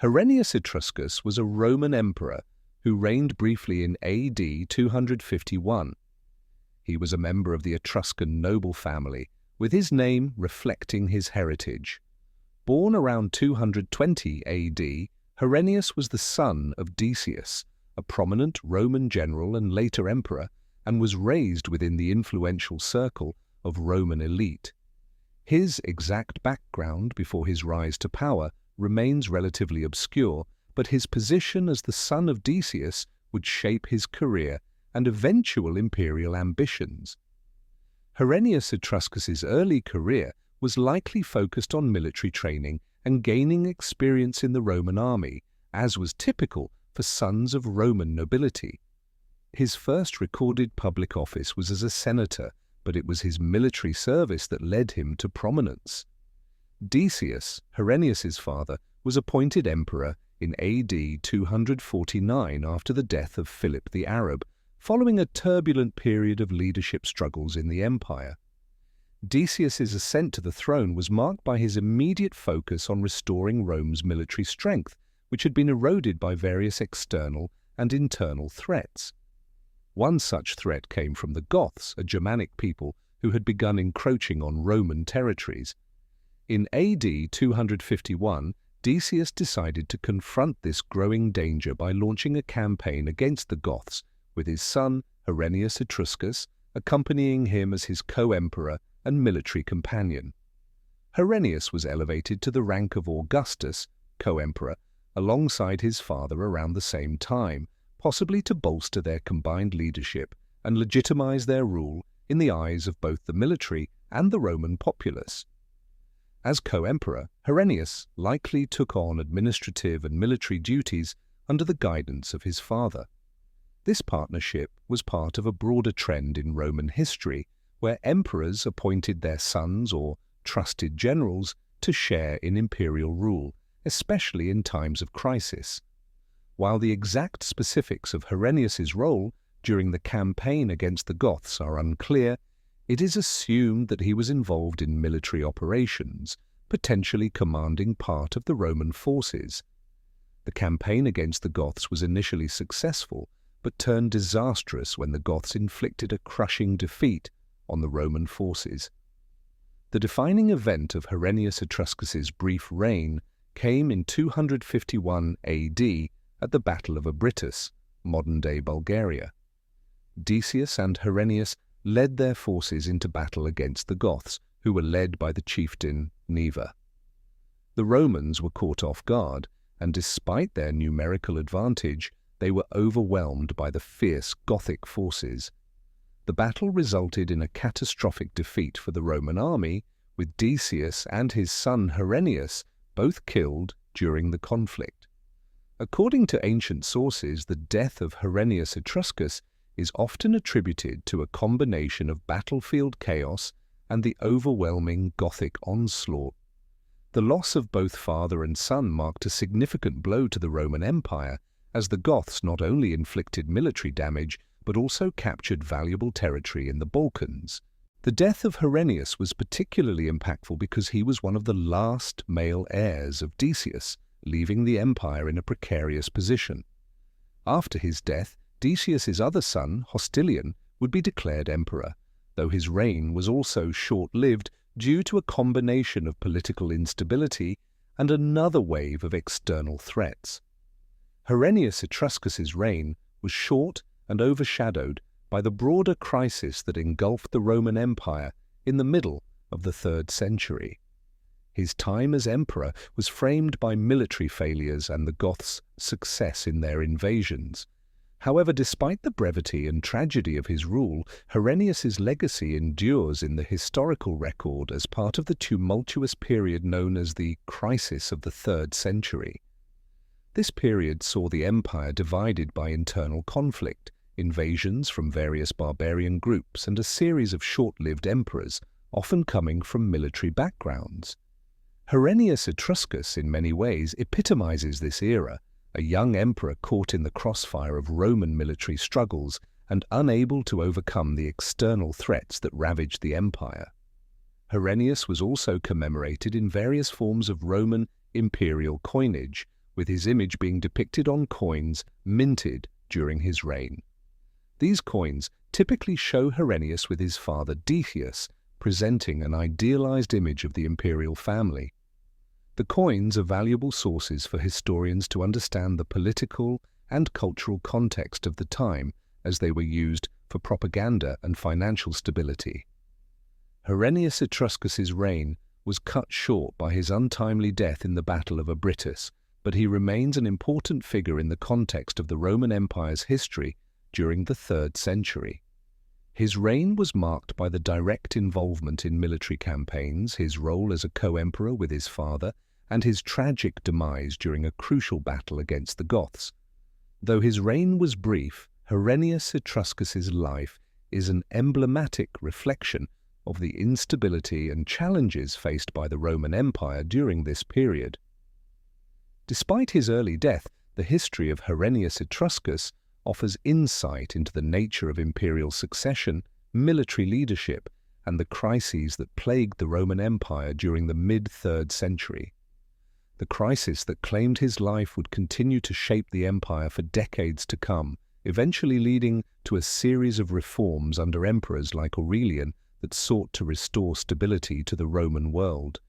Herennius Etruscus was a Roman emperor who reigned briefly in AD 251. He was a member of the Etruscan noble family, with his name reflecting his heritage. Born around 220 AD, Herennius was the son of Decius, a prominent Roman general and later emperor, and was raised within the influential circle of Roman elite. His exact background before his rise to power remains relatively obscure, but his position as the son of Decius would shape his career and eventual imperial ambitions. Herennius Etruscus's early career was likely focused on military training and gaining experience in the Roman army, as was typical for sons of Roman nobility. His first recorded public office was as a senator, but it was his military service that led him to prominence. Decius, Herennius's father, was appointed emperor in AD 249 after the death of Philip the Arab, following a turbulent period of leadership struggles in the empire. Decius's ascent to the throne was marked by his immediate focus on restoring Rome's military strength, which had been eroded by various external and internal threats. One such threat came from the Goths, a Germanic people who had begun encroaching on Roman territories. In AD 251, Decius decided to confront this growing danger by launching a campaign against the Goths, with his son, Herennius Etruscus, accompanying him as his co-emperor and military companion. Herennius was elevated to the rank of Augustus, co-emperor, alongside his father around the same time, possibly to bolster their combined leadership and legitimize their rule in the eyes of both the military and the Roman populace. As co-emperor, Herennius likely took on administrative and military duties under the guidance of his father. This partnership was part of a broader trend in Roman history, where emperors appointed their sons or trusted generals to share in imperial rule, especially in times of crisis. While the exact specifics of Herennius's role during the campaign against the Goths are unclear, it is assumed that he was involved in military operations, potentially commanding part of the Roman forces. The campaign against the Goths was initially successful, but turned disastrous when the Goths inflicted a crushing defeat on the Roman forces. The defining event of Herennius Etruscus's brief reign came in 251 AD at the Battle of Abritus, modern-day Bulgaria. Decius and Herennius led their forces into battle against the Goths, who were led by the chieftain Neva. The Romans were caught off guard, and despite their numerical advantage, they were overwhelmed by the fierce Gothic forces. The battle resulted in a catastrophic defeat for the Roman army, with Decius and his son Herennius both killed during the conflict. According to ancient sources, the death of Herennius Etruscus is often attributed to a combination of battlefield chaos and the overwhelming Gothic onslaught. The loss of both father and son marked a significant blow to the Roman Empire, as the Goths not only inflicted military damage but also captured valuable territory in the Balkans. The death of Herennius was particularly impactful because he was one of the last male heirs of Decius, leaving the empire in a precarious position. After his death, Decius's other son, Hostilian, would be declared emperor, though his reign was also short-lived due to a combination of political instability and another wave of external threats. Herennius Etruscus's reign was short and overshadowed by the broader crisis that engulfed the Roman Empire in the middle of the 3rd century. His time as emperor was framed by military failures and the Goths' success in their invasions. However, despite the brevity and tragedy of his rule, Herennius's legacy endures in the historical record as part of the tumultuous period known as the Crisis of the 3rd century. This period saw the empire divided by internal conflict, invasions from various barbarian groups, and a series of short-lived emperors, often coming from military backgrounds. Herennius Etruscus, in many ways, epitomizes this era, a young emperor caught in the crossfire of Roman military struggles and unable to overcome the external threats that ravaged the empire. Herennius was also commemorated in various forms of Roman imperial coinage, with his image being depicted on coins minted during his reign. These coins typically show Herennius with his father Decius, presenting an idealized image of the imperial family. The coins are valuable sources for historians to understand the political and cultural context of the time, as they were used for propaganda and financial stability. Herennius Etruscus's reign was cut short by his untimely death in the Battle of Abritus, but he remains an important figure in the context of the Roman Empire's history during the 3rd century. His reign was marked by the direct involvement in military campaigns, his role as a co-emperor with his father, and his tragic demise during a crucial battle against the Goths. Though his reign was brief, Herennius Etruscus's life is an emblematic reflection of the instability and challenges faced by the Roman Empire during this period. Despite his early death, the history of Herennius Etruscus offers insight into the nature of imperial succession, military leadership, and the crises that plagued the Roman Empire during the mid-3rd century. The crisis that claimed his life would continue to shape the empire for decades to come, eventually leading to a series of reforms under emperors like Aurelian that sought to restore stability to the Roman world.